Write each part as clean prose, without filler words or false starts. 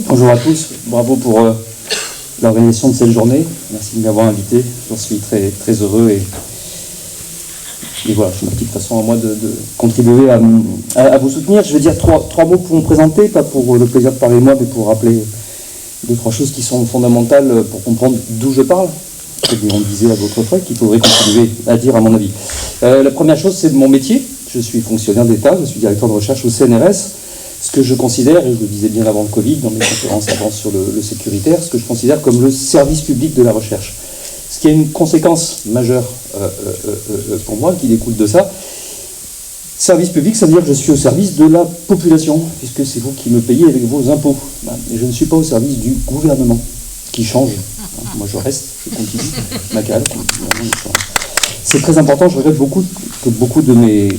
Bonjour à tous, bravo pour l'organisation de cette journée. Merci de m'avoir invité, j'en suis très, très heureux et voilà, c'est ma petite façon à moi de contribuer à vous soutenir. Je vais dire trois mots pour me présenter, pas pour le plaisir de parler de moi, mais pour rappeler deux, trois choses qui sont fondamentales pour comprendre d'où je parle. On disait à votre frais qu'il faudrait continuer à dire à mon avis. La première chose, c'est de mon métier. Je suis fonctionnaire d'État, je suis directeur de recherche au CNRS. Ce que je considère, et je le disais bien avant le Covid, dans mes conférences avant sur le sécuritaire, ce que je considère comme le service public de la recherche. Ce qui a une conséquence majeure pour moi, qui découle de ça. Service public, ça veut dire que je suis au service de la population, puisque c'est vous qui me payez avec vos impôts. Et je ne suis pas au service du gouvernement, qui change. Moi je reste, je continue, ma cale. C'est très important, je regrette que beaucoup de mes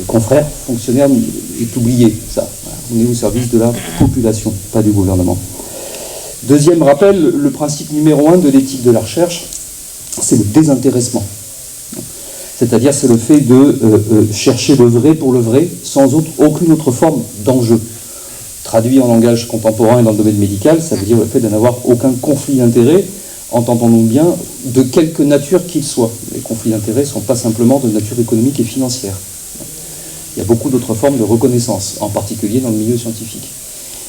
confrères, fonctionnaires, aient oublié ça. On est au service de la population, pas du gouvernement. Deuxième rappel, le principe numéro 1 de l'éthique de la recherche, c'est le désintéressement. C'est-à-dire, c'est le fait de chercher le vrai pour le vrai, sans aucune autre forme d'enjeu. Traduit en langage contemporain et dans le domaine médical, ça veut dire le fait de n'avoir aucun conflit d'intérêts, entendons-nous bien, de quelque nature qu'il soit. Les conflits d'intérêts ne sont pas simplement de nature économique et financière. Il y a beaucoup d'autres formes de reconnaissance, en particulier dans le milieu scientifique.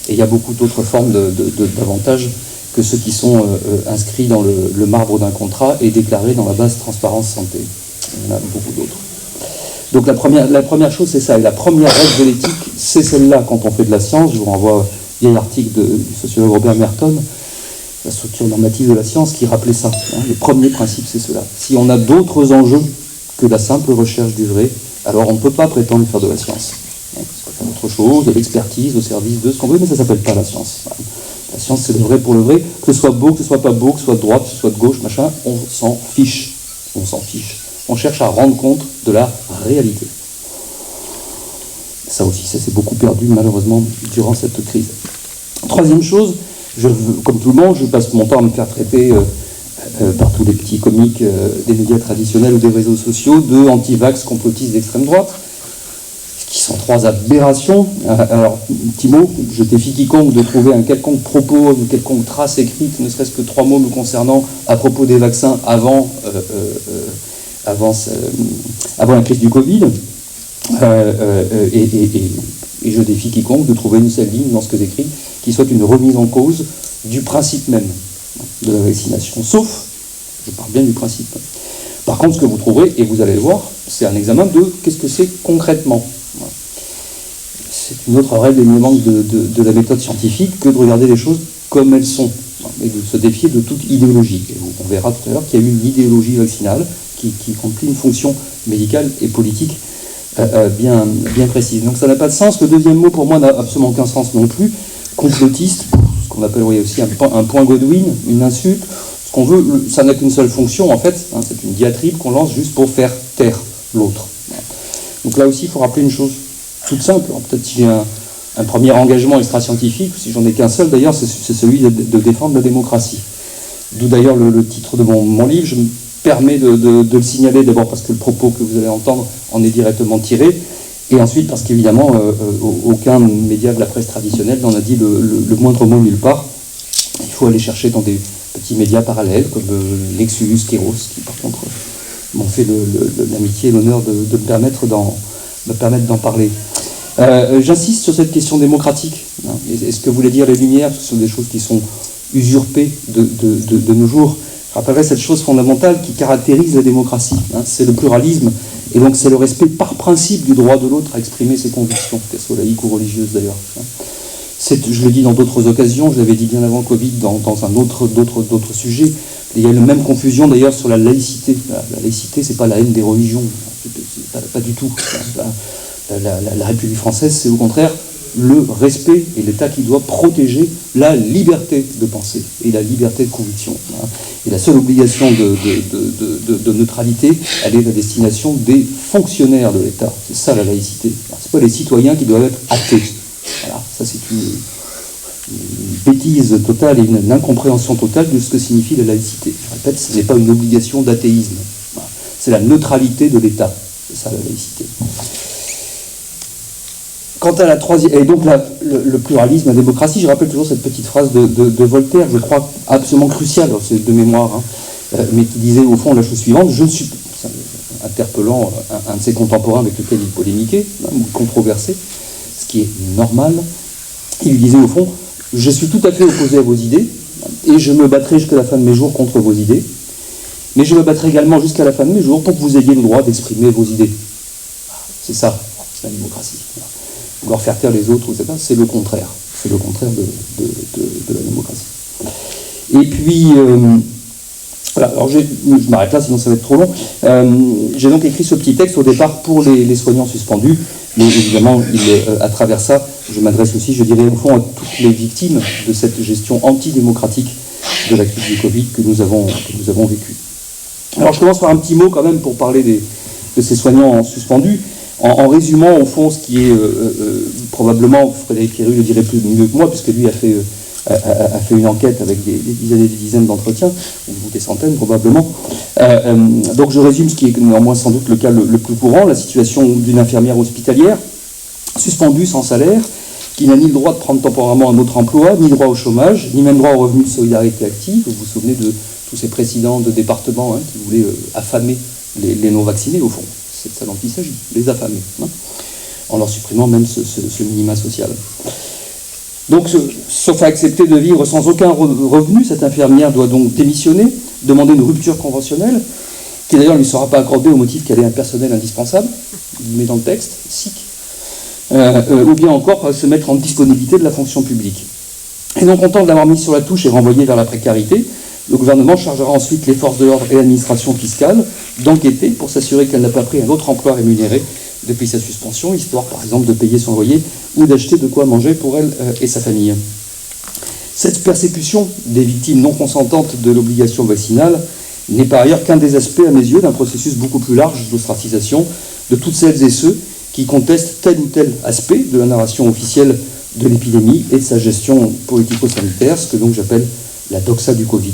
Et il y a beaucoup d'autres formes d'avantages que ceux qui sont inscrits dans le marbre d'un contrat et déclarés dans la base transparence santé. Il y en a beaucoup d'autres. Donc la première chose, c'est ça. Et la première règle de l'éthique, c'est celle-là quand on fait de la science. Je vous renvoie à un vieil article du sociologue Robert Merton, la structure normative de la science, qui rappelait ça. Le premier principe, c'est cela. Si on a d'autres enjeux que la simple recherche du vrai, alors on ne peut pas prétendre faire de la science. Ça peut faire autre chose, de l'expertise au service de ce qu'on veut, mais ça ne s'appelle pas la science. La science, c'est le vrai pour le vrai. Que ce soit beau, que ce soit pas beau, que ce soit de droite, que ce soit de gauche, machin, on s'en fiche. On s'en fiche. On cherche à rendre compte de la réalité. Ça aussi, ça s'est beaucoup perdu, malheureusement, durant cette crise. Troisième chose, comme tout le monde, je passe mon temps à me faire traiter par tous les petits comiques des médias traditionnels ou des réseaux sociaux de anti-vax complotistes d'extrême droite, qui sont trois aberrations. Alors, petit mot, je défie quiconque de trouver un quelconque propos, une quelconque trace écrite, ne serait-ce que 3 mots me concernant à propos des vaccins avant la crise du Covid. Et je défie quiconque de trouver une seule ligne dans ce que j'écris qui soit une remise en cause du principe même de la vaccination, sauf, je parle bien du principe. Par contre, ce que vous trouverez, et vous allez le voir, c'est un examen de qu'est-ce que c'est concrètement. C'est une autre règle élément de la méthode scientifique que de regarder les choses comme elles sont, et de se défier de toute idéologie. Et on verra tout à l'heure qu'il y a une idéologie vaccinale qui remplit une fonction médicale et politique bien précise. Donc ça n'a pas de sens. Le deuxième mot, pour moi, n'a absolument aucun sens non plus. Complotiste, ce qu'on appelle aussi un point Godwin, une insulte. Ce qu'on veut, ça n'a qu'une seule fonction, en fait. C'est une diatribe qu'on lance juste pour faire taire l'autre. Donc là aussi, il faut rappeler une chose toute simple. Peut-être si j'ai un premier engagement extra-scientifique, si j'en ai qu'un seul d'ailleurs, c'est celui de défendre la démocratie. D'où d'ailleurs le titre de mon livre. Je me permets de le signaler d'abord parce que le propos que vous allez entendre en est directement tiré, et ensuite parce qu'évidemment aucun média de la presse traditionnelle n'en a dit le moindre mot nulle part. Il faut aller chercher dans des petits médias parallèles comme Nexus, Kéros, qui par contre m'ont fait l'amitié et l'honneur de me permettre d'en parler. J'insiste sur cette question démocratique. Et ce que voulaient dire les Lumières, ce sont des choses qui sont usurpées de nos jours. Je rappellerai cette chose fondamentale qui caractérise la démocratie. C'est le pluralisme, et donc c'est le respect par principe du droit de l'autre à exprimer ses convictions, qu'elles soient laïques ou religieuses d'ailleurs. Je l'ai dit dans d'autres occasions, je l'avais dit bien avant le Covid dans d'autres sujets. Il y a la même confusion d'ailleurs sur la laïcité. La laïcité, c'est pas la haine des religions, pas du tout. La République française, c'est au contraire le respect et l'État qui doit protéger la liberté de penser et la liberté de conviction. Et la seule obligation de neutralité, elle est la destination des fonctionnaires de l'État. C'est ça la laïcité. C'est pas les citoyens qui doivent être athées. Voilà, ça c'est une bêtise totale et une incompréhension totale de ce que signifie la laïcité. Je répète, ce n'est pas une obligation d'athéisme. Voilà. C'est la neutralité de l'État. C'est ça la laïcité. Quant à la troisième, et donc le pluralisme, la démocratie, je rappelle toujours cette petite phrase de Voltaire, je crois absolument cruciale, c'est de mémoire, mais qui disait au fond la chose suivante, je ne suis, interpellant un de ses contemporains avec lequel il polémiquait, ou controversé, ce qui est normal, il lui disait au fond, je suis tout à fait opposé à vos idées, et je me battrai jusqu'à la fin de mes jours contre vos idées, mais je me battrai également jusqu'à la fin de mes jours pour que vous ayez le droit d'exprimer vos idées. C'est ça, c'est la démocratie. Vouloir faire taire les autres, etc., c'est le contraire. C'est le contraire de la démocratie. Et puis, voilà, alors je m'arrête là, sinon ça va être trop long. J'ai donc écrit ce petit texte au départ pour les soignants suspendus, mais évidemment, à travers ça, je m'adresse aussi, je dirais, au fond, à toutes les victimes de cette gestion antidémocratique de la crise du Covid que nous avons vécue. Alors je commence par un petit mot quand même pour parler de ces soignants suspendus. En résumant, au fond, ce qui est probablement, Frédéric Pierru le dirait mieux que moi, puisque lui a fait une enquête avec des dizaines et des dizaines d'entretiens, ou des centaines probablement. Donc je résume ce qui est néanmoins sans doute le cas le plus courant, la situation d'une infirmière hospitalière, suspendue sans salaire, qui n'a ni le droit de prendre temporairement un autre emploi, ni droit au chômage, ni même droit au revenu de solidarité active. Vous vous souvenez de tous ces présidents de départements qui voulaient affamer les non-vaccinés, au fond. C'est de ça dont il s'agit, les affamer, en leur supprimant même ce minima social. Donc, sauf à accepter de vivre sans aucun revenu, cette infirmière doit donc démissionner, demander une rupture conventionnelle, qui d'ailleurs ne lui sera pas accordée au motif qu'elle est un personnel indispensable, il met dans le texte, SIC, ou bien encore se mettre en disponibilité de la fonction publique. Et non content de l'avoir mise sur la touche et renvoyée vers la précarité, le gouvernement chargera ensuite les forces de l'ordre et l'administration fiscale d'enquêter pour s'assurer qu'elle n'a pas pris un autre emploi rémunéré depuis sa suspension, histoire par exemple de payer son loyer ou d'acheter de quoi manger pour elle et sa famille. Cette persécution des victimes non consentantes de l'obligation vaccinale n'est par ailleurs qu'un des aspects, à mes yeux, d'un processus beaucoup plus large d'ostracisation de toutes celles et ceux qui contestent tel ou tel aspect de la narration officielle de l'épidémie et de sa gestion politico-sanitaire, ce que donc j'appelle la doxa du Covid.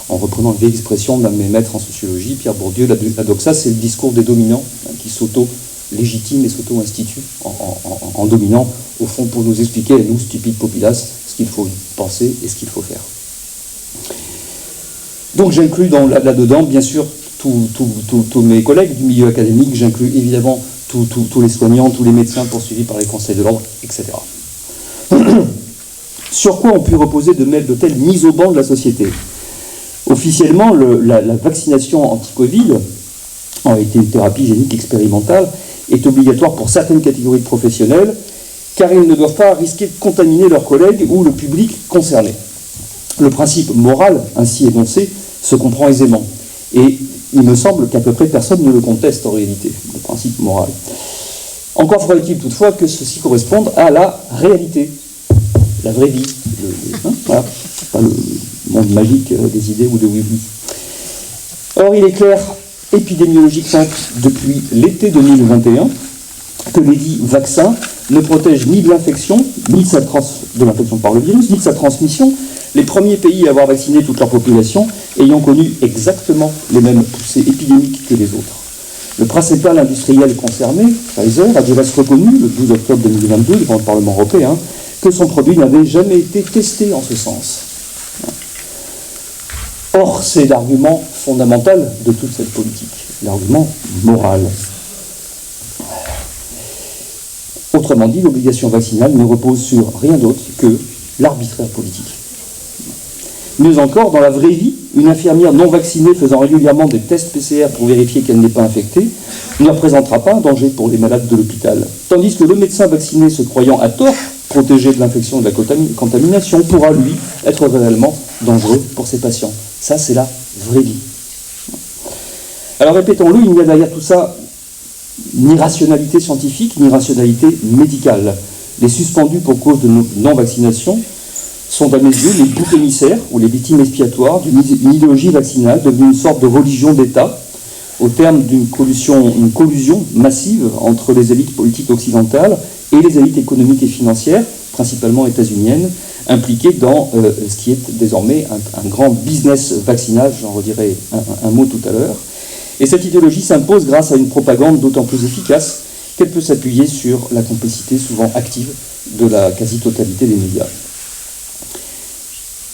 En reprenant une vieille expression d'un de mes maîtres en sociologie, Pierre Bourdieu, la doxa, c'est le discours des dominants qui s'auto-légitiment et s'auto-instituent en dominant, au fond, pour nous expliquer, à nous, stupides populaces, ce qu'il faut penser et ce qu'il faut faire. Donc j'inclus là-dedans, bien sûr, tous mes collègues du milieu académique, j'inclus évidemment tous les soignants, tous les médecins poursuivis par les conseils de l'ordre, etc. Sur quoi ont pu reposer de telles mises au banc de la société? Officiellement, la vaccination anti-Covid, en réalité une thérapie génique expérimentale, est obligatoire pour certaines catégories de professionnels, car ils ne doivent pas risquer de contaminer leurs collègues ou le public concerné. Le principe moral, ainsi énoncé, se comprend aisément. Et il me semble qu'à peu près personne ne le conteste en réalité, le principe moral. Encore faudrait-il toutefois que ceci corresponde à la réalité, la vraie vie. Voilà, pas le monde magique des idées ou de oui-oui. Or, il est clair, épidémiologiquement, depuis l'été 2021, que les dits vaccins ne protègent ni de l'infection, ni de l'infection par le virus, ni de sa transmission. Les premiers pays à avoir vacciné toute leur population ayant connu exactement les mêmes poussées épidémiques que les autres. Le principal industriel concerné, Pfizer, a du reste reconnu, le 12 octobre 2022, devant le Parlement européen, que son produit n'avait jamais été testé en ce sens. Or, c'est l'argument fondamental de toute cette politique, l'argument moral. Autrement dit, l'obligation vaccinale ne repose sur rien d'autre que l'arbitraire politique. Mieux encore, dans la vraie vie, une infirmière non vaccinée faisant régulièrement des tests PCR pour vérifier qu'elle n'est pas infectée ne représentera pas un danger pour les malades de l'hôpital. Tandis que le médecin vacciné se croyant à tort protégé de l'infection et de la contamination pourra, lui, être réellement dangereux pour ses patients. Ça, c'est la vraie vie. Alors répétons-le, il n'y a derrière tout ça ni rationalité scientifique, ni rationalité médicale. Les suspendus pour cause de non-vaccination sont à mes yeux les boucs émissaires ou les victimes expiatoires d'une idéologie vaccinale devenue une sorte de religion d'État au terme d'une collusion massive entre les élites politiques occidentales et les élites économiques et financières, principalement états-uniennes, impliquées dans ce qui est désormais un grand business vaccinal, j'en redirai un mot tout à l'heure. Et cette idéologie s'impose grâce à une propagande d'autant plus efficace qu'elle peut s'appuyer sur la complicité souvent active de la quasi-totalité des médias.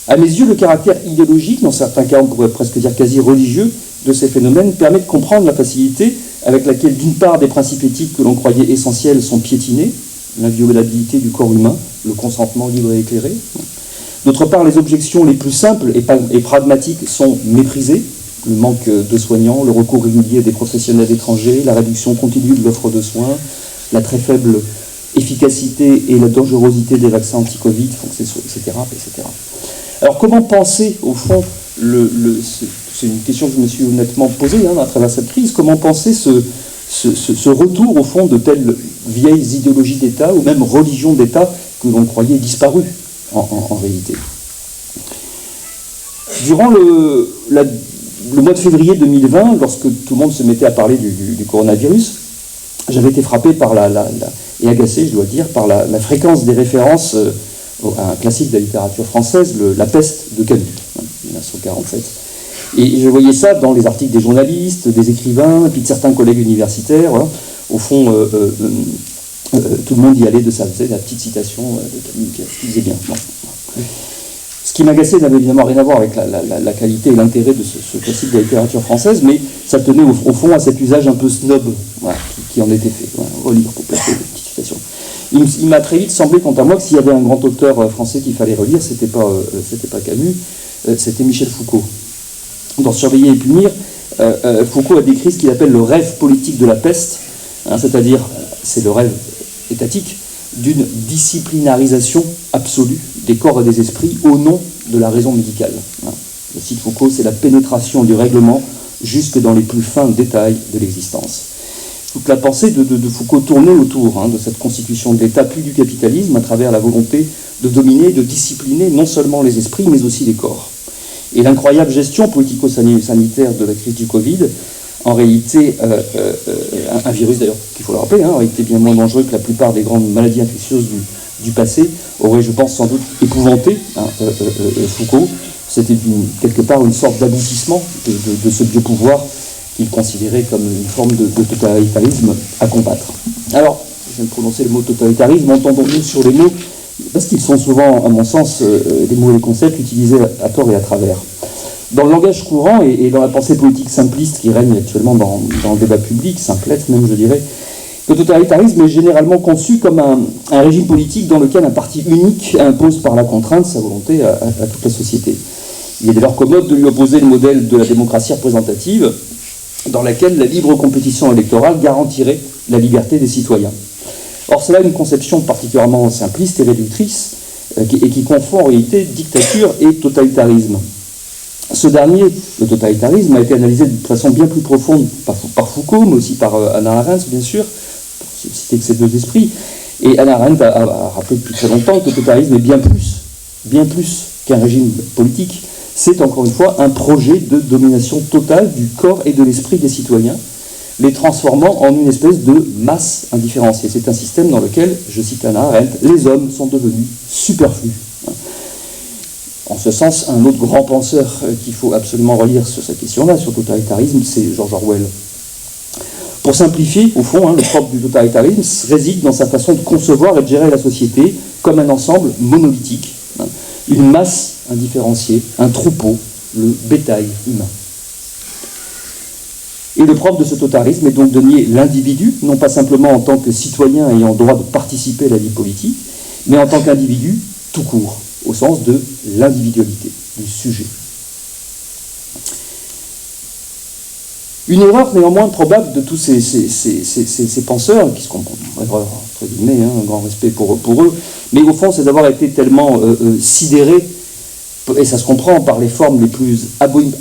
À mes yeux, le caractère idéologique, dans certains cas on pourrait presque dire quasi religieux, de ces phénomènes permet de comprendre la facilité avec laquelle, d'une part, des principes éthiques que l'on croyait essentiels sont piétinés, l'inviolabilité du corps humain, le consentement libre et éclairé. D'autre part, les objections les plus simples et pragmatiques sont méprisées, le manque de soignants, le recours régulier des professionnels étrangers, la réduction continue de l'offre de soins, la très faible efficacité et la dangerosité des vaccins anti-Covid, etc., etc. Alors comment penser, au fond, c'est une question que je me suis honnêtement posée à travers cette crise, comment penser ce retour, au fond, de telles vieilles idéologies d'État, ou même religions d'État, que l'on croyait disparues, en réalité. Durant le mois de février 2020, lorsque tout le monde se mettait à parler du coronavirus, j'avais été frappé et agacé, je dois dire, par la fréquence des références à un classique de la littérature française, La peste de Camus, 1947. Et je voyais ça dans les articles des journalistes, des écrivains, et puis de certains collègues universitaires. Voilà. Au fond, tout le monde y allait de ça. Vous savez, la petite citation de Camus qui disait bien. Bon. Ce qui m'agaçait n'avait évidemment rien à voir avec la qualité et l'intérêt de ce classique de la littérature française, mais ça tenait au fond à cet usage un peu snob qui en était fait. Voilà, relire pour placer une petite citation. Il m'a très vite semblé, quant à moi, que s'il y avait un grand auteur français qu'il fallait relire, c'était pas Camus, c'était Michel Foucault. Dans Surveiller et punir, Foucault a décrit ce qu'il appelle le rêve politique de la peste, c'est-à-dire, c'est le rêve étatique, d'une disciplinarisation absolue des corps et des esprits au nom de la raison médicale. Le cite Foucault, c'est la pénétration du règlement jusque dans les plus fins détails de l'existence. Toute la pensée de Foucault tournait autour de cette constitution de l'État, puis du capitalisme, à travers la volonté de dominer, de discipliner non seulement les esprits, mais aussi les corps. Et l'incroyable gestion politico-sanitaire de la crise du Covid, en réalité, un virus d'ailleurs, qu'il faut le rappeler, a été bien moins dangereux que la plupart des grandes maladies infectieuses du passé, aurait, je pense, sans doute épouvanté Foucault. C'était quelque part une sorte d'aboutissement de ce biopouvoir qu'il considérait comme une forme de totalitarisme à combattre. Alors, je viens de prononcer le mot totalitarisme, entendons-nous sur les mots, parce qu'ils sont souvent, à mon sens, des mots et des concepts utilisés à tort et à travers. Dans le langage courant et dans la pensée politique simpliste qui règne actuellement dans le débat public, simplette même je dirais, le totalitarisme est généralement conçu comme un régime politique dans lequel un parti unique impose par la contrainte sa volonté à toute la société. Il est dès lors commode de lui opposer le modèle de la démocratie représentative, dans laquelle la libre compétition électorale garantirait la liberté des citoyens. Or, c'est là une conception particulièrement simpliste et réductrice, et qui confond en réalité dictature et totalitarisme. Ce dernier, le totalitarisme, a été analysé de façon bien plus profonde par Foucault, mais aussi par Hannah Arendt, bien sûr, pour citer que ces deux esprits. Et Hannah Arendt a rappelé depuis très longtemps que le totalitarisme est bien plus qu'un régime politique. C'est encore une fois un projet de domination totale du corps et de l'esprit des citoyens, les transformant en une espèce de masse indifférenciée. C'est un système dans lequel, je cite Hannah Arendt, les hommes sont devenus superflus. En ce sens, un autre grand penseur qu'il faut absolument relire sur cette question-là, sur le totalitarisme, c'est George Orwell. Pour simplifier, au fond, le propre du totalitarisme réside dans sa façon de concevoir et de gérer la société comme un ensemble monolithique, une masse indifférenciée, un troupeau, le bétail humain. Et le propre de ce totalitarisme est donc de nier l'individu, non pas simplement en tant que citoyen ayant le droit de participer à la vie politique, mais en tant qu'individu tout court, au sens de l'individualité, du sujet. Une erreur néanmoins probable de tous ces penseurs, qui se comprennent, entre guillemets, un grand respect pour eux, mais au fond c'est d'avoir été tellement sidérés, et ça se comprend par les formes les plus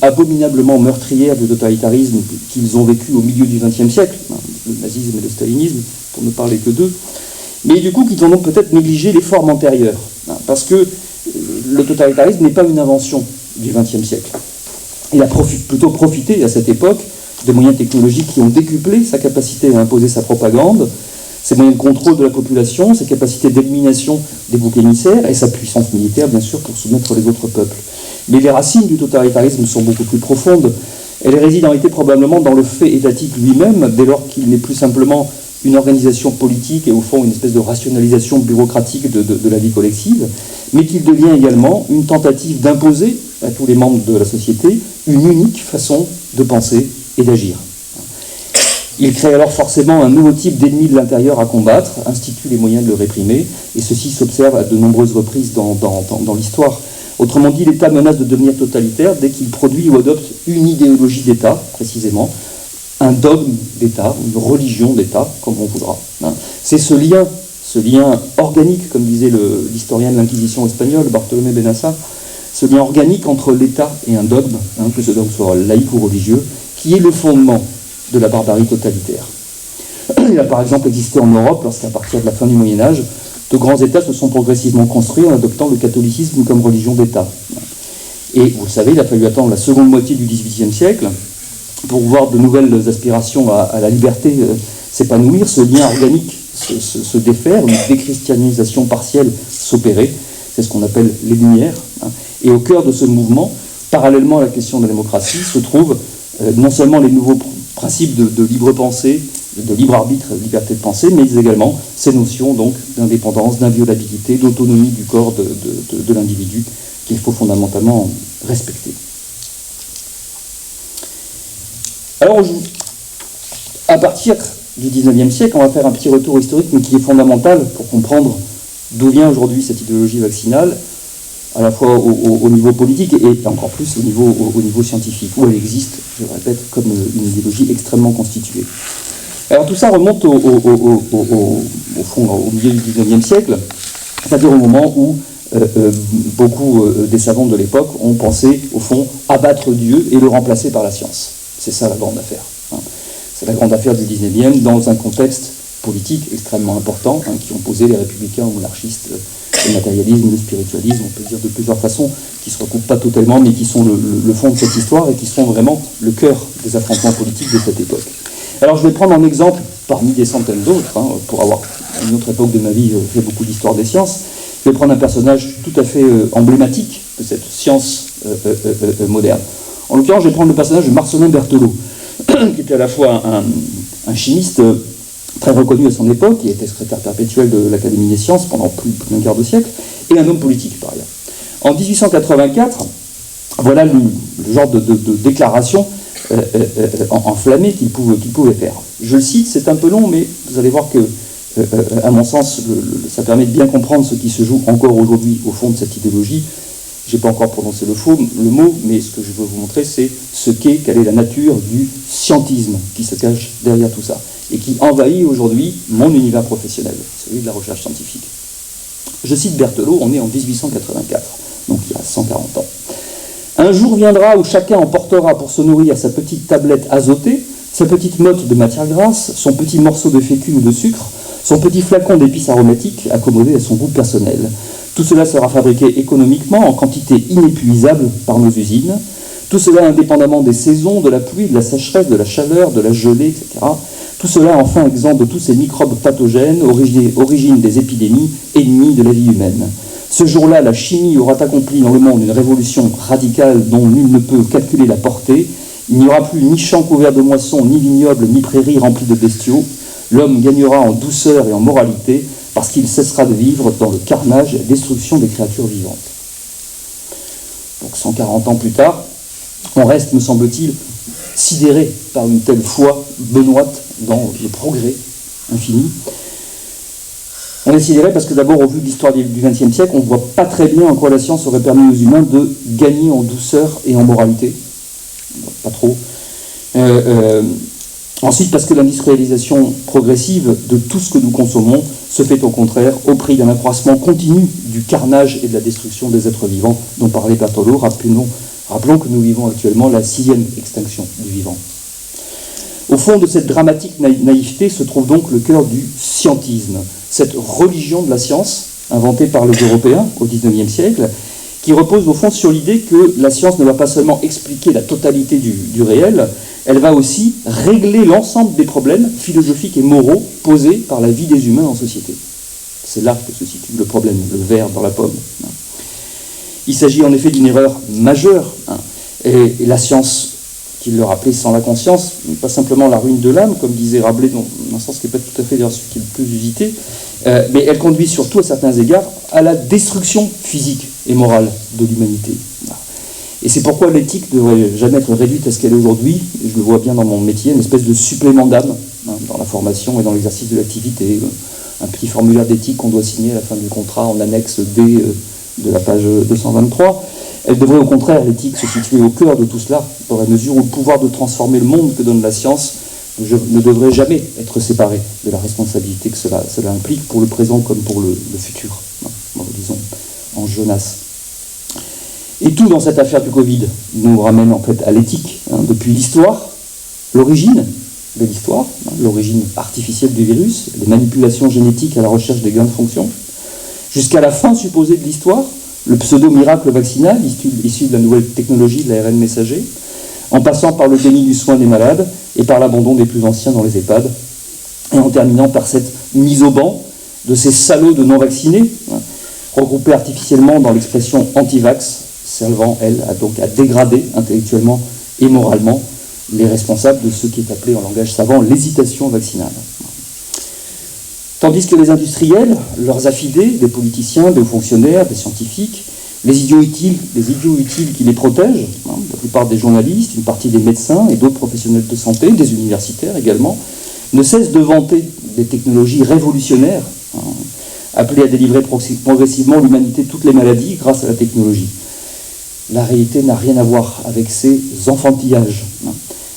abominablement meurtrières du totalitarisme qu'ils ont vécu au milieu du XXe siècle, le nazisme et le stalinisme, pour ne parler que d'eux, mais du coup qu'ils en ont peut-être négligé les formes antérieures, parce que le totalitarisme n'est pas une invention du XXe siècle. Il a plutôt profité à cette époque des moyens technologiques qui ont décuplé sa capacité à imposer sa propagande, ses moyens de contrôle de la population, ses capacités d'élimination des boucs émissaires et sa puissance militaire, bien sûr, pour soumettre les autres peuples. Mais les racines du totalitarisme sont beaucoup plus profondes. Elles résident en réalité probablement dans le fait étatique lui-même, dès lors qu'il n'est plus simplement une organisation politique et au fond une espèce de rationalisation bureaucratique de la vie collective, mais qu'il devient également une tentative d'imposer à tous les membres de la société une unique façon de penser et d'agir. Il crée alors forcément un nouveau type d'ennemi de l'intérieur à combattre, institue les moyens de le réprimer, et ceci s'observe à de nombreuses reprises dans l'histoire. Autrement dit, l'État menace de devenir totalitaire dès qu'il produit ou adopte une idéologie d'État, précisément, un dogme d'État, une religion d'État, comme on voudra. C'est ce lien organique, comme disait l'historien de l'Inquisition espagnole, Bartolomé Benassa, ce lien organique entre l'État et un dogme, que ce dogme soit laïque ou religieux, qui est le fondement de la barbarie totalitaire. Il a par exemple existé en Europe, lorsqu'à partir de la fin du Moyen-Âge, de grands États se sont progressivement construits en adoptant le catholicisme comme religion d'État. Et vous le savez, il a fallu attendre la seconde moitié du XVIIIe siècle pour voir de nouvelles aspirations à la liberté s'épanouir, ce lien organique se défaire, une déchristianisation partielle s'opérer. C'est ce qu'on appelle les Lumières. Et au cœur de ce mouvement, parallèlement à la question de la démocratie, se trouvent non seulement les nouveaux principes de libre pensée, de libre arbitre, de liberté de pensée, mais également ces notions donc d'indépendance, d'inviolabilité, d'autonomie du corps de l'individu qu'il faut fondamentalement respecter. Alors, à partir du XIXe siècle, on va faire un petit retour historique, mais qui est fondamental pour comprendre d'où vient aujourd'hui cette idéologie vaccinale, à la fois au niveau politique et encore plus au niveau scientifique, où elle existe, je le répète, comme une idéologie extrêmement constituée. Alors tout ça remonte au fond, au milieu du XIXe siècle, c'est-à-dire au moment où beaucoup des savants de l'époque ont pensé, au fond, abattre Dieu et le remplacer par la science. C'est ça la grande affaire. C'est la grande affaire du XIXe dans un contexte politique extrêmement important, qui ont posé les républicains aux monarchistes, le matérialisme, le spiritualisme, on peut dire de plusieurs façons, qui ne se recoupent pas totalement, mais qui sont le fond de cette histoire et qui sont vraiment le cœur des affrontements politiques de cette époque. Alors je vais prendre un exemple parmi des centaines d'autres, pour avoir, à une autre époque de ma vie, fait beaucoup d'histoire des sciences. Je vais prendre un personnage tout à fait emblématique de cette science moderne. En l'occurrence, je vais prendre le personnage de Marcellin Berthelot, qui était à la fois un chimiste très reconnu à son époque, qui était secrétaire perpétuel de l'Académie des sciences pendant plus d'un quart de siècle, et un homme politique par ailleurs. En 1884, voilà le genre de déclaration enflammée qu'il pouvait faire. Je le cite, c'est un peu long, mais vous allez voir que, à mon sens, ça permet de bien comprendre ce qui se joue encore aujourd'hui au fond de cette idéologie. Je n'ai pas encore prononcé le mot, mais ce que je veux vous montrer, c'est quelle est la nature du scientisme qui se cache derrière tout ça, et qui envahit aujourd'hui mon univers professionnel, celui de la recherche scientifique. Je cite Berthelot, on est en 1884, donc il y a 140 ans. Un jour viendra où chacun emportera pour se nourrir sa petite tablette azotée, sa petite motte de matière grasse, son petit morceau de fécule ou de sucre, son petit flacon d'épices aromatiques accommodé à son goût personnel. Tout cela sera fabriqué économiquement, en quantité inépuisable par nos usines. Tout cela indépendamment des saisons, de la pluie, de la sécheresse, de la chaleur, de la gelée, etc. Tout cela enfin exempt de tous ces microbes pathogènes, origine des épidémies, ennemis de la vie humaine. Ce jour-là, la chimie aura accompli dans le monde une révolution radicale dont nul ne peut calculer la portée. Il n'y aura plus ni champs couverts de moissons, ni vignobles, ni prairies remplies de bestiaux. L'homme gagnera en douceur et en moralité, parce qu'il cessera de vivre dans le carnage et la destruction des créatures vivantes. Donc 140 ans plus tard, on reste, me semble-t-il, sidéré par une telle foi benoîte dans le progrès infini. On est sidéré parce que d'abord, au vu de l'histoire du XXe siècle, on ne voit pas très bien en quoi la science aurait permis aux humains de gagner en douceur et en moralité. Pas trop. Ensuite, parce que l'industrialisation progressive de tout ce que nous consommons se fait au contraire au prix d'un accroissement continu du carnage et de la destruction des êtres vivants dont parlait Berthelot. Rappelons que nous vivons actuellement la 6e extinction du vivant. Au fond de cette dramatique naïveté se trouve donc le cœur du scientisme, cette religion de la science inventée par les Européens au XIXe siècle, qui repose au fond sur l'idée que la science ne va pas seulement expliquer la totalité du réel, elle va aussi régler l'ensemble des problèmes philosophiques et moraux posés par la vie des humains en société. C'est là que se situe le problème, le ver dans la pomme. Il s'agit en effet d'une erreur majeure, et la science qu'il leur appelait sans la conscience, pas simplement la ruine de l'âme, comme disait Rabelais, dans un sens qui n'est pas tout à fait d'ailleurs celui qui est le plus usité, mais elle conduit surtout à certains égards à la destruction physique et morale de l'humanité. Et c'est pourquoi l'éthique ne devrait jamais être réduite à ce qu'elle est aujourd'hui, et je le vois bien dans mon métier, une espèce de supplément d'âme dans la formation et dans l'exercice de l'activité, un petit formulaire d'éthique qu'on doit signer à la fin du contrat en annexe D de la page 223. Elle devrait au contraire, l'éthique, se situer au cœur de tout cela, dans la mesure où le pouvoir de transformer le monde que donne la science ne devrait jamais être séparé de la responsabilité que cela implique pour le présent comme pour le futur, disons en Jonas. Et tout dans cette affaire du Covid nous ramène en fait à l'éthique, depuis l'histoire, l'origine de l'histoire, l'origine artificielle du virus, les manipulations génétiques à la recherche des gains de fonction, jusqu'à la fin supposée de l'histoire, le pseudo-miracle vaccinal issu de la nouvelle technologie de l'ARN messager, en passant par le déni du soin des malades et par l'abandon des plus anciens dans les EHPAD, et en terminant par cette mise au banc de ces salauds de non-vaccinés, regroupés artificiellement dans l'expression anti-vax, servant, elle, à dégrader intellectuellement et moralement les responsables de ce qui est appelé en langage savant l'hésitation vaccinale. Tandis que les industriels, leurs affidés, des politiciens, des fonctionnaires, des scientifiques, les idiots utiles qui les protègent, la plupart des journalistes, une partie des médecins et d'autres professionnels de santé, des universitaires également, ne cessent de vanter des technologies révolutionnaires, appelées à délivrer progressivement l'humanité de toutes les maladies grâce à la technologie. La réalité n'a rien à voir avec ces enfantillages.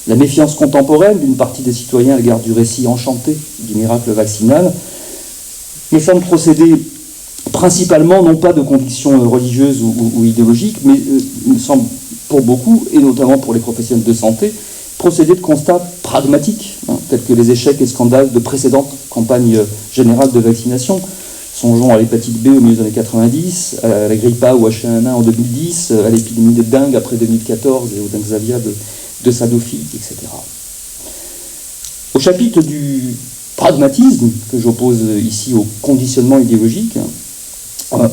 La méfiance contemporaine d'une partie des citoyens à l'égard du récit enchanté du miracle vaccinal me semble procéder principalement, non pas de convictions religieuses ou idéologiques, mais me semble pour beaucoup, et notamment pour les professionnels de santé, procéder de constats pragmatiques, tels que les échecs et scandales de précédentes campagnes générales de vaccination. Songeons à l'hépatite B au milieu des années 90, à la grippe A ou H1N1 en 2010, à l'épidémie de dengue après 2014 et au Dengxavia de Sanofi, etc. Au chapitre du pragmatisme, que j'oppose ici au conditionnement idéologique,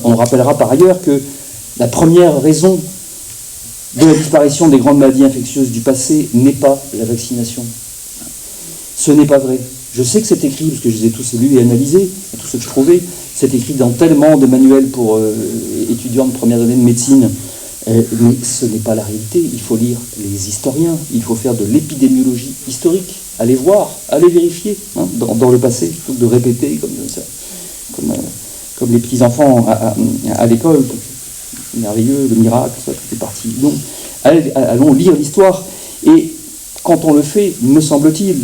on rappellera par ailleurs que la première raison de la disparition des grandes maladies infectieuses du passé n'est pas la vaccination. Ce n'est pas vrai. Je sais que c'est écrit, parce que je les ai tous lus et analysés, tout ce que je trouvais, c'est écrit dans tellement de manuels pour étudiants de première année de médecine, mais ce n'est pas la réalité. Il faut lire les historiens, il faut faire de l'épidémiologie historique, aller voir, aller vérifier dans le passé, plutôt que de répéter comme les petits-enfants à l'école, merveilleux, le miracle, ça fait partie. Donc, allons lire l'histoire. Et quand on le fait, me semble-t-il,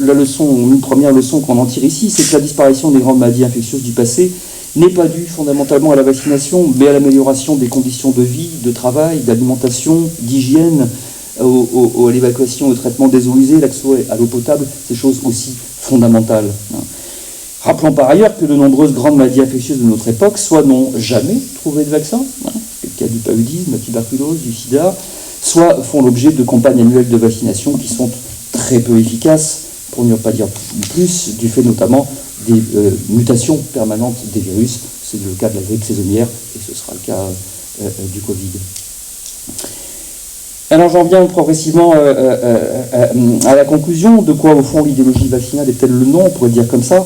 une première leçon qu'on en tire ici, c'est que la disparition des grandes maladies infectieuses du passé n'est pas due fondamentalement à la vaccination, mais à l'amélioration des conditions de vie, de travail, d'alimentation, d'hygiène, à l'évacuation, au traitement des eaux usées, l'accès à l'eau potable, ces choses aussi fondamentales. Rappelons par ailleurs que de nombreuses grandes maladies infectieuses de notre époque, soit n'ont jamais trouvé de vaccin, c'est le cas du paludisme, la tuberculose, du sida, soit font l'objet de campagnes annuelles de vaccination qui sont très peu efficaces, pour ne pas dire plus, du fait notamment des mutations permanentes des virus. C'est le cas de la grippe saisonnière et ce sera le cas du Covid. Alors j'en viens progressivement à la conclusion de quoi au fond l'idéologie vaccinale est-elle le nom, on pourrait dire comme ça.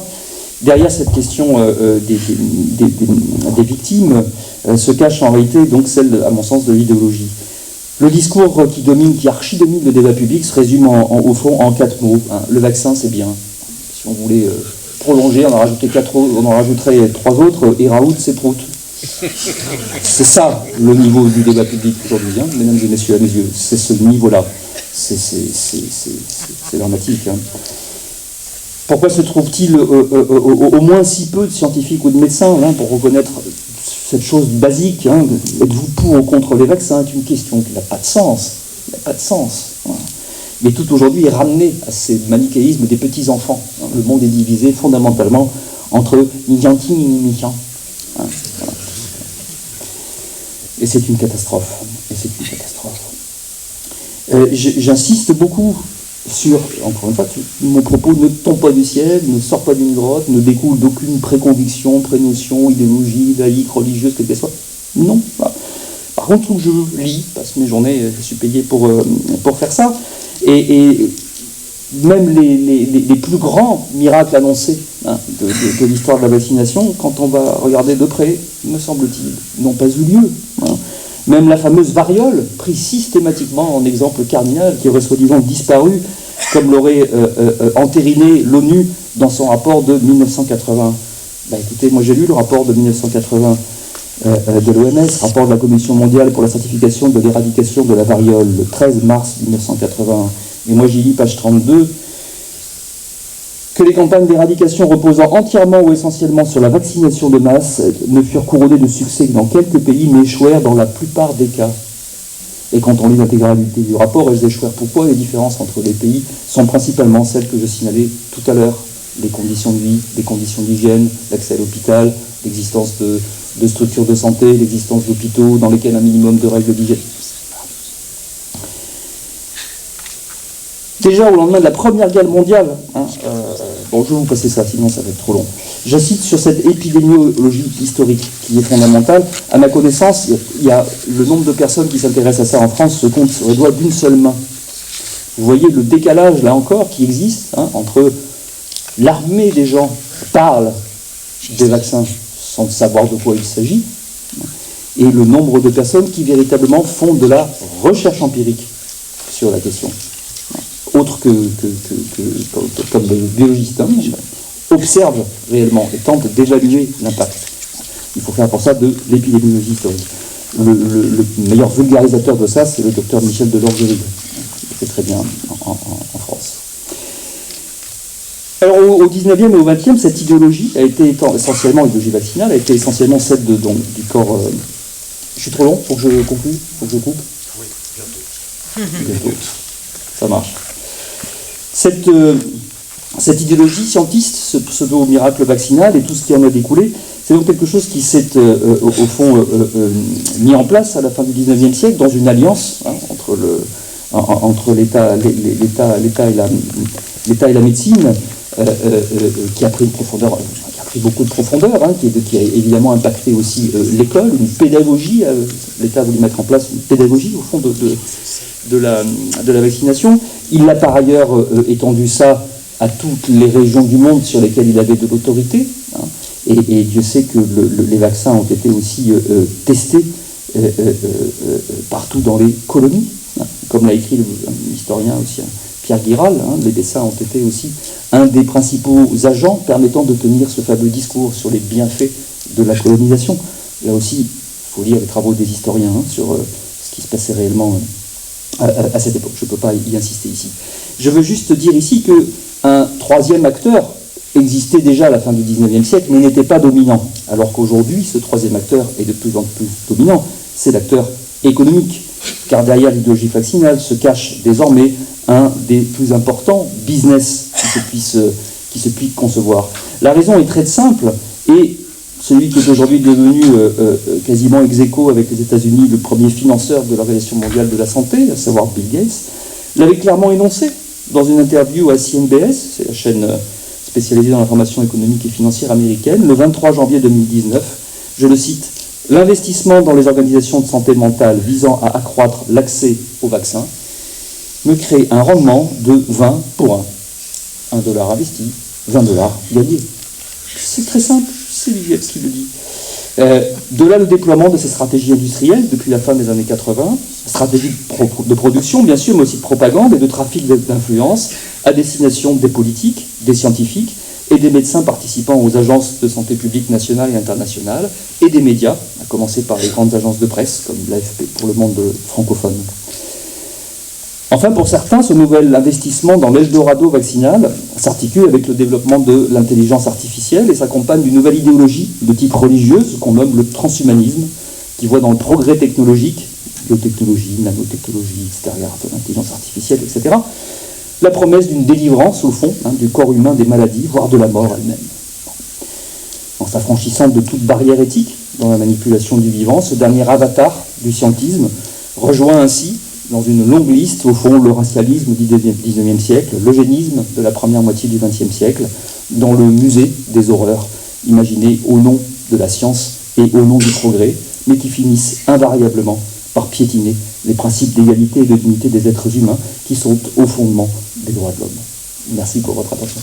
Derrière cette question des victimes se cache en réalité donc celle, à mon sens, de l'idéologie. Le discours qui archi-domine le débat public se résume au fond en 4 mots. Le vaccin, c'est bien. Si on voulait prolonger, on en rajouterait 3 autres, et Raoult, c'est Prout. C'est ça le niveau du débat public aujourd'hui, mesdames et messieurs, à mes yeux. C'est ce niveau-là. C'est dramatique. Pourquoi se trouve-t-il au moins si peu de scientifiques ou de médecins pour reconnaître cette chose basique, êtes-vous pour ou contre les vaccins, est une question qui n'a pas de sens. Il n'a pas de sens. Mais tout aujourd'hui est ramené à ces manichéismes des petits-enfants. Le monde est divisé fondamentalement entre ni gentil ni méchant. Et c'est une catastrophe. J'insiste beaucoup sur, encore une fois, mon propos ne tombe pas du ciel, ne sort pas d'une grotte, ne découle d'aucune préconviction, prénotion, idéologie, laïque, religieuse, quelle qu'elle soit. Non. Par contre, tout je lis, passe mes journées, je suis payé pour faire ça. Et même les plus grands miracles annoncés de l'histoire de la vaccination, quand on va regarder de près, me semble-t-il, n'ont pas eu lieu. Même la fameuse variole, prise systématiquement en exemple cardinal, qui aurait soi-disant disparu, comme l'aurait entériné l'ONU dans son rapport de 1980. Écoutez, moi j'ai lu le rapport de 1980 de l'OMS, rapport de la Commission mondiale pour la certification de l'éradication de la variole, le 13 mars 1981. Et moi j'y lis, page 32, que les campagnes d'éradication reposant entièrement ou essentiellement sur la vaccination de masse ne furent couronnées de succès que dans quelques pays, mais échouèrent dans la plupart des cas. Et quand on lit l'intégralité du rapport, elles échouèrent. Pourquoi? Les différences entre les pays sont principalement celles que je signalais tout à l'heure. Les conditions de vie, les conditions d'hygiène, l'accès à l'hôpital, l'existence de structures de santé, l'existence d'hôpitaux dans lesquels un minimum de règles d'hygiène. Déjà au lendemain de la Première Guerre mondiale, bon, je vais vous passer ça, sinon ça va être trop long. J'insiste sur cette épidémiologie historique qui est fondamentale. À ma connaissance, il y a le nombre de personnes qui s'intéressent à ça en France se compte sur les doigts d'une seule main. Vous voyez le décalage, là encore, qui existe entre l'armée des gens qui parlent des vaccins sans savoir de quoi il s'agit, et le nombre de personnes qui véritablement font de la recherche empirique sur la question. Autre comme le biologiste, observe réellement et tente d'évaluer l'impact. Il faut faire pour ça de l'épidémiologie historique. Le meilleur vulgarisateur de ça, c'est le docteur Michel Delorgeride, qui le fait très bien en France. Alors au 19e et au 20e, cette idéologie a été essentiellement, l'idéologie vaccinale, a été essentiellement celle du corps... Je suis trop long, faut que je conclue, faut que je coupe. Oui, bientôt. Ça marche. Cette idéologie scientiste, ce pseudo-miracle vaccinal et tout ce qui en a découlé, c'est donc quelque chose qui s'est, au fond, mis en place à la fin du 19e siècle dans une alliance entre l'État et la médecine, qui a pris beaucoup de profondeur, qui a évidemment impacté aussi l'école, une pédagogie. L'État a voulu mettre en place une pédagogie, au fond, de la vaccination. Il a par ailleurs étendu ça à toutes les régions du monde sur lesquelles il avait de l'autorité. Et Dieu sait que les vaccins ont été aussi testés partout dans les colonies. Comme l'a écrit un historien aussi, Pierre Guiral, les vaccins ont été aussi un des principaux agents permettant de tenir ce fameux discours sur les bienfaits de la colonisation. Là aussi, il faut lire les travaux des historiens sur ce qui se passait réellement à cette époque. Je ne peux pas y insister ici. Je veux juste dire ici qu'un troisième acteur existait déjà à la fin du 19e siècle, mais n'était pas dominant. Alors qu'aujourd'hui, ce troisième acteur est de plus en plus dominant. C'est l'acteur économique. Car derrière l'idéologie vaccinale se cache désormais un des plus importants business qui se puisse concevoir. La raison est très simple, et celui qui est aujourd'hui devenu quasiment ex aequo avec les États-Unis, le premier financeur de l'Organisation mondiale de la santé, à savoir Bill Gates, l'avait clairement énoncé dans une interview à CNBS, c'est la chaîne spécialisée dans l'information économique et financière américaine, le 23 janvier 2019. Je le cite: « L'investissement dans les organisations de santé mentale visant à accroître l'accès aux vaccins me crée un rendement de 20 pour 1. $1 investi, $20 gagné. » C'est très simple, c'est Bill Gates qui le dit. De là le déploiement de ces stratégies industrielles depuis la fin des années 80, stratégies de production bien sûr, mais aussi de propagande et de trafic d'influence à destination des politiques, des scientifiques et des médecins participant aux agences de santé publique nationales et internationales et des médias, à commencer par les grandes agences de presse comme l'AFP pour le monde francophone. Enfin, pour certains, ce nouvel investissement dans l'Eldorado vaccinal s'articule avec le développement de l'intelligence artificielle et s'accompagne d'une nouvelle idéologie de type religieux, ce qu'on nomme le transhumanisme, qui voit dans le progrès technologique, biotechnologie, nanotechnologie, etc., l'intelligence artificielle, etc., la promesse d'une délivrance, au fond, du corps humain des maladies, voire de la mort elle-même. En s'affranchissant de toute barrière éthique dans la manipulation du vivant, ce dernier avatar du scientisme rejoint ainsi, dans une longue liste, au fond, le racialisme du XIXe siècle, l'eugénisme de la première moitié du XXe siècle, dans le musée des horreurs, imaginé au nom de la science et au nom du progrès, mais qui finissent invariablement par piétiner les principes d'égalité et de dignité des êtres humains qui sont au fondement des droits de l'homme. Merci pour votre attention.